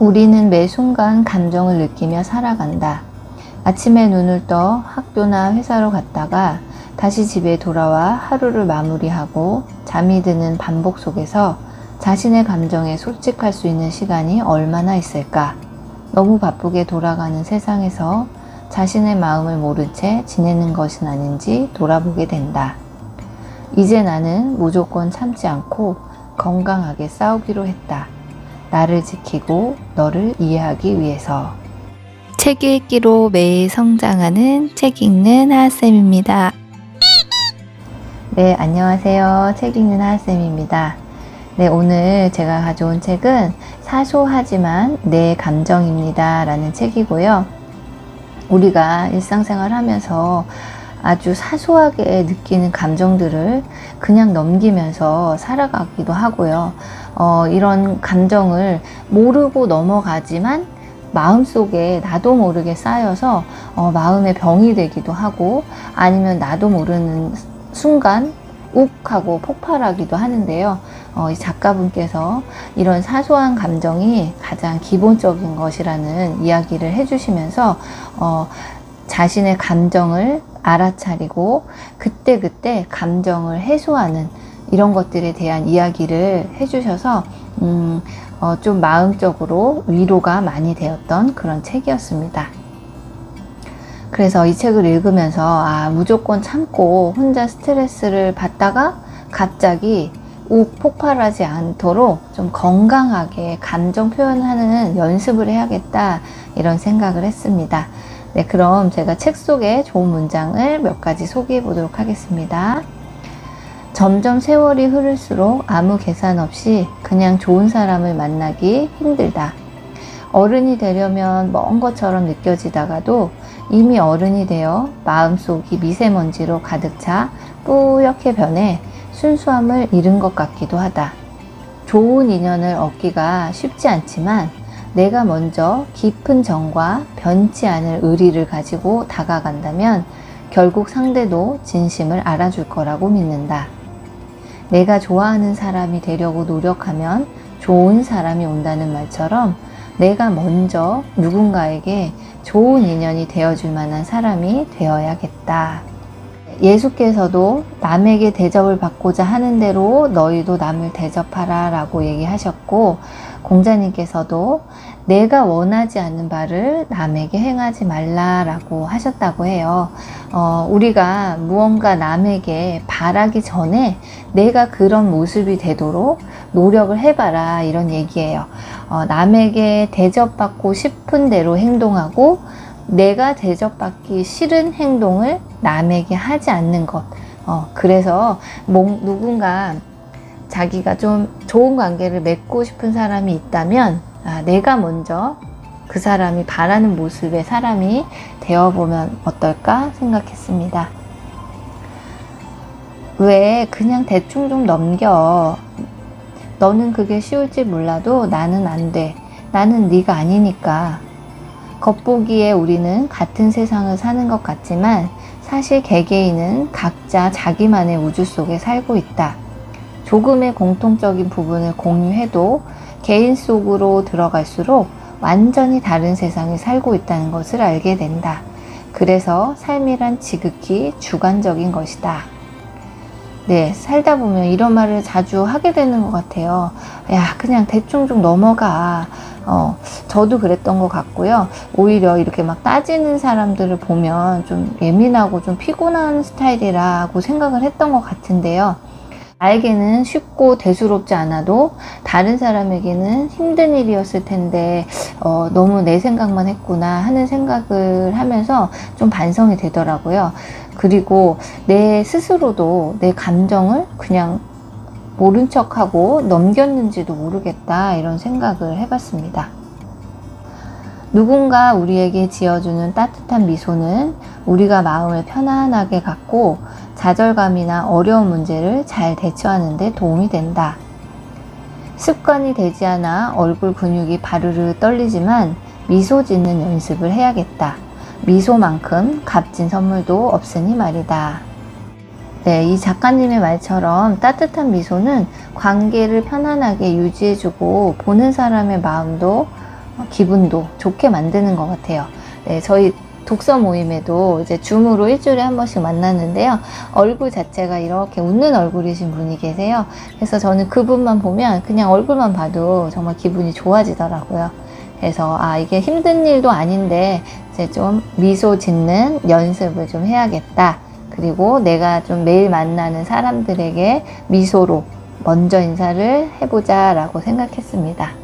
우리는 매 순간 감정을 느끼며 살아간다. 아침에 눈을 떠 학교나 회사로 갔다가 다시 집에 돌아와 하루를 마무리하고 잠이 드는 반복 속에서 자신의 감정에 솔직할 수 있는 시간이 얼마나 있을까? 너무 바쁘게 돌아가는 세상에서 자신의 마음을 모른 채 지내는 것은 아닌지 돌아보게 된다. 이제 나는 무조건 참지 않고 건강하게 싸우기로 했다. 나를 지키고 너를 이해하기 위해서. 책 읽기로 매일 성장하는 책 읽는 하하쌤입니다. 네, 안녕하세요. 책 읽는 하하쌤입니다. 네, 오늘 제가 가져온 책은 사소하지만 내 감정입니다 라는 책이고요. 우리가 일상생활 하면서 아주 사소하게 느끼는 감정들을 그냥 넘기면서 살아가기도 하고요. 이런 감정을 모르고 넘어가지만 마음속에 나도 모르게 쌓여서 마음의 병이 되기도 하고, 아니면 나도 모르는 순간 욱 하고 폭발하기도 하는데요. 이 작가분께서 이런 사소한 감정이 가장 기본적인 것이라는 이야기를 해주시면서 자신의 감정을 알아차리고 그때그때 감정을 해소하는 이런 것들에 대한 이야기를 해주셔서 좀 마음적으로 위로가 많이 되었던 그런 책이었습니다. 그래서 이 책을 읽으면서 무조건 참고 혼자 스트레스를 받다가 갑자기 욱 폭발하지 않도록 좀 건강하게 감정 표현하는 연습을 해야겠다, 이런 생각을 했습니다. 네, 그럼 제가 책 속에 좋은 문장을 몇 가지 소개해 보도록 하겠습니다. 점점 세월이 흐를수록 아무 계산 없이 그냥 좋은 사람을 만나기 힘들다. 어른이 되려면 먼 것처럼 느껴지다가도 이미 어른이 되어 마음속이 미세먼지로 가득 차 뿌옇게 변해 순수함을 잃은 것 같기도 하다. 좋은 인연을 얻기가 쉽지 않지만 내가 먼저 깊은 정과 변치 않을 의리를 가지고 다가간다면 결국 상대도 진심을 알아줄 거라고 믿는다. 내가 좋아하는 사람이 되려고 노력하면 좋은 사람이 온다는 말처럼 내가 먼저 누군가에게 좋은 인연이 되어줄 만한 사람이 되어야겠다. 예수께서도 남에게 대접을 받고자 하는 대로 너희도 남을 대접하라 라고 얘기하셨고, 공자님께서도 내가 원하지 않는 바를 남에게 행하지 말라라고 하셨다고 해요. 우리가 무언가 남에게 바라기 전에 내가 그런 모습이 되도록 노력을 해봐라, 이런 얘기예요. 남에게 대접받고 싶은 대로 행동하고 내가 대접받기 싫은 행동을 남에게 하지 않는 것. 그래서 누군가 자기가 좀 좋은 관계를 맺고 싶은 사람이 있다면 내가 먼저 그 사람이 바라는 모습의 사람이 되어보면 어떨까 생각했습니다. 왜 그냥 대충 좀 넘겨. 너는 그게 쉬울지 몰라도 나는 안 돼. 나는 네가 아니니까. 겉보기에 우리는 같은 세상을 사는 것 같지만 사실 개개인은 각자 자기만의 우주 속에 살고 있다. 조금의 공통적인 부분을 공유해도 개인 속으로 들어갈수록 완전히 다른 세상에 살고 있다는 것을 알게 된다. 그래서 삶이란 지극히 주관적인 것이다. 네, 살다 보면 이런 말을 자주 하게 되는 것 같아요. 야, 그냥 대충 좀 넘어가. 저도 그랬던 것 같고요. 오히려 이렇게 막 따지는 사람들을 보면 좀 예민하고 좀 피곤한 스타일이라고 생각을 했던 것 같은데요. 나에게는 쉽고 대수롭지 않아도 다른 사람에게는 힘든 일이었을 텐데 너무 내 생각만 했구나 하는 생각을 하면서 좀 반성이 되더라고요. 그리고 내 스스로도 내 감정을 그냥 모른 척하고 넘겼는지도 모르겠다, 이런 생각을 해봤습니다. 누군가 우리에게 지어주는 따뜻한 미소는 우리가 마음을 편안하게 갖고 좌절감이나 어려운 문제를 잘 대처하는 데 도움이 된다. 습관이 되지 않아 얼굴 근육이 바르르 떨리지만 미소 짓는 연습을 해야겠다. 미소만큼 값진 선물도 없으니 말이다. 네, 이 작가님의 말처럼 따뜻한 미소는 관계를 편안하게 유지해주고 보는 사람의 마음도 기분도 좋게 만드는 것 같아요. 네, 저희 독서 모임에도 이제 줌으로 일주일에 한 번씩 만났는데요. 얼굴 자체가 이렇게 웃는 얼굴이신 분이 계세요. 그래서 저는 그분만 보면 그냥 얼굴만 봐도 정말 기분이 좋아지더라고요. 그래서 이게 힘든 일도 아닌데 이제 좀 미소 짓는 연습을 좀 해야겠다. 그리고 내가 좀 매일 만나는 사람들에게 미소로 먼저 인사를 해보자 라고 생각했습니다.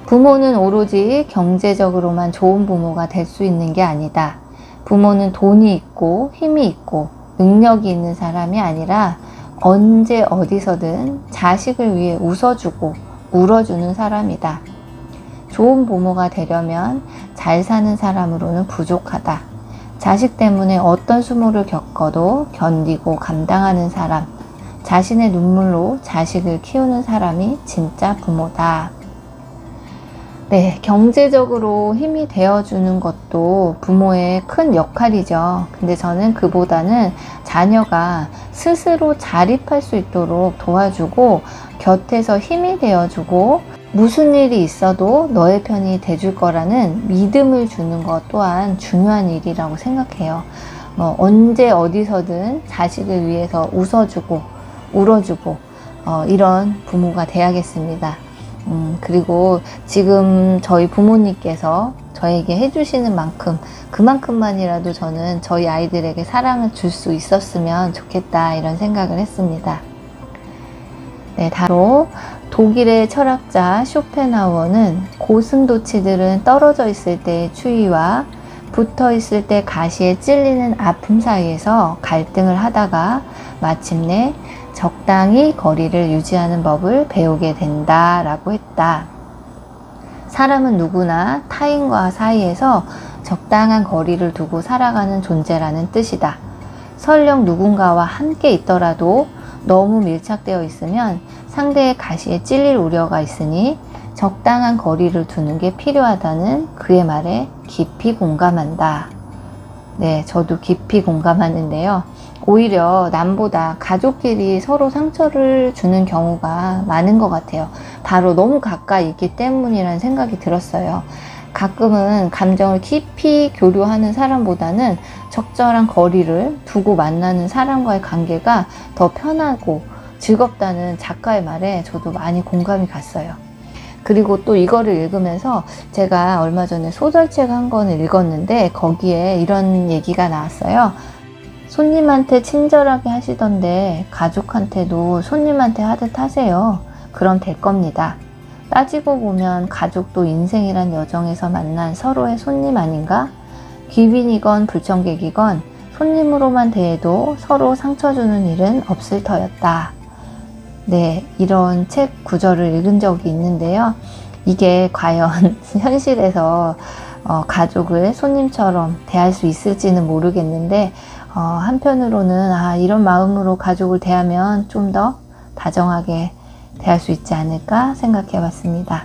부모는 오로지 경제적으로만 좋은 부모가 될 수 있는 게 아니다. 부모는 돈이 있고 힘이 있고 능력이 있는 사람이 아니라 언제 어디서든 자식을 위해 웃어주고 울어주는 사람이다. 좋은 부모가 되려면 잘 사는 사람으로는 부족하다. 자식 때문에 어떤 수모를 겪어도 견디고 감당하는 사람, 자신의 눈물로 자식을 키우는 사람이 진짜 부모다. 네, 경제적으로 힘이 되어주는 것도 부모의 큰 역할이죠. 근데 저는 그보다는 자녀가 스스로 자립할 수 있도록 도와주고 곁에서 힘이 되어주고 무슨 일이 있어도 너의 편이 돼줄 거라는 믿음을 주는 것 또한 중요한 일이라고 생각해요. 언제 어디서든 자식을 위해서 웃어주고 울어주고 이런 부모가 돼야겠습니다. 그리고 지금 저희 부모님께서 저에게 해주시는 만큼 그만큼만이라도 저는 저희 아이들에게 사랑을 줄 수 있었으면 좋겠다 이런 생각을 했습니다. 네, 바로 독일의 철학자 쇼펜하우어는 고슴도치들은 떨어져 있을 때의 추위와 붙어 있을 때 가시에 찔리는 아픔 사이에서 갈등을 하다가 마침내 적당히 거리를 유지하는 법을 배우게 된다 라고 했다. 사람은 누구나 타인과 사이에서 적당한 거리를 두고 살아가는 존재라는 뜻이다. 설령 누군가와 함께 있더라도 너무 밀착되어 있으면 상대의 가시에 찔릴 우려가 있으니 적당한 거리를 두는 게 필요하다는 그의 말에 깊이 공감한다. 네, 저도 깊이 공감하는데요. 오히려 남보다 가족끼리 서로 상처를 주는 경우가 많은 것 같아요. 바로 너무 가까이 있기 때문이라는 생각이 들었어요. 가끔은 감정을 깊이 교류하는 사람보다는 적절한 거리를 두고 만나는 사람과의 관계가 더 편하고 즐겁다는 작가의 말에 저도 많이 공감이 갔어요. 그리고 또 이거를 읽으면서 제가 얼마 전에 소설책 한 권을 읽었는데 거기에 이런 얘기가 나왔어요. 손님한테 친절하게 하시던데 가족한테도 손님한테 하듯 하세요. 그럼 될 겁니다. 따지고 보면 가족도 인생이란 여정에서 만난 서로의 손님 아닌가? 귀빈이건 불청객이건 손님으로만 대해도 서로 상처 주는 일은 없을 터였다. 네, 이런 책 구절을 읽은 적이 있는데요. 이게 과연 현실에서 가족을 손님처럼 대할 수 있을지는 모르겠는데 한편으로는 이런 마음으로 가족을 대하면 좀 더 다정하게 대할 수 있지 않을까 생각해 봤습니다.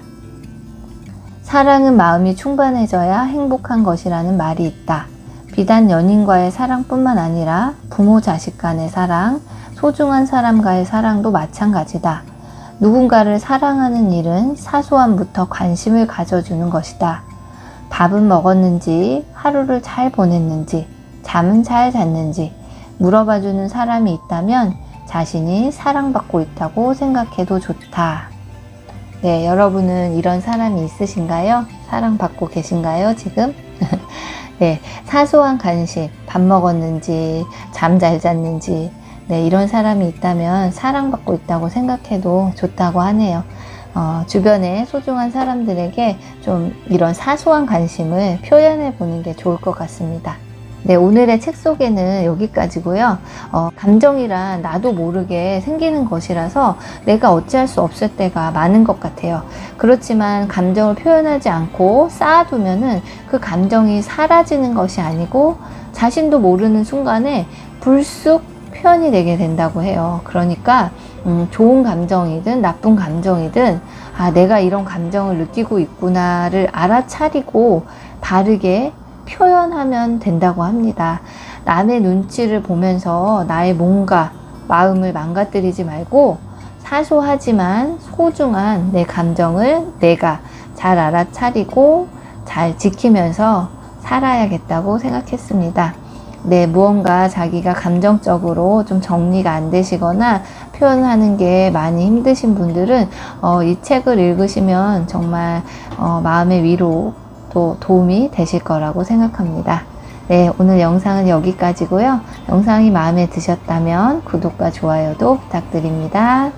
사랑은 마음이 충만해져야 행복한 것이라는 말이 있다. 비단 연인과의 사랑뿐만 아니라 부모 자식 간의 사랑, 소중한 사람과의 사랑도 마찬가지다. 누군가를 사랑하는 일은 사소함부터 관심을 가져주는 것이다. 밥은 먹었는지, 하루를 잘 보냈는지, 잠은 잘 잤는지 물어봐주는 사람이 있다면 자신이 사랑받고 있다고 생각해도 좋다. 네, 여러분은 이런 사람이 있으신가요? 사랑받고 계신가요, 지금? 네, 사소한 관심, 밥 먹었는지, 잠 잘 잤는지, 네, 이런 사람이 있다면 사랑받고 있다고 생각해도 좋다고 하네요. 주변에 소중한 사람들에게 좀 이런 사소한 관심을 표현해 보는 게 좋을 것 같습니다. 네, 오늘의 책 소개는 여기까지고요. 감정이란 나도 모르게 생기는 것이라서 내가 어찌할 수 없을 때가 많은 것 같아요. 그렇지만 감정을 표현하지 않고 쌓아두면은 그 감정이 사라지는 것이 아니고 자신도 모르는 순간에 불쑥 표현이 되게 된다고 해요. 그러니까 좋은 감정이든 나쁜 감정이든 내가 이런 감정을 느끼고 있구나를 알아차리고 바르게 표현하면 된다고 합니다. 남의 눈치를 보면서 나의 몸과 마음을 망가뜨리지 말고 사소하지만 소중한 내 감정을 내가 잘 알아차리고 잘 지키면서 살아야겠다고 생각했습니다. 네, 무언가 자기가 감정적으로 좀 정리가 안 되시거나 표현하는 게 많이 힘드신 분들은 이 책을 읽으시면 정말 마음의 위로 또 도움이 되실 거라고 생각합니다. 네, 오늘 영상은 여기까지고요. 영상이 마음에 드셨다면 구독과 좋아요도 부탁드립니다.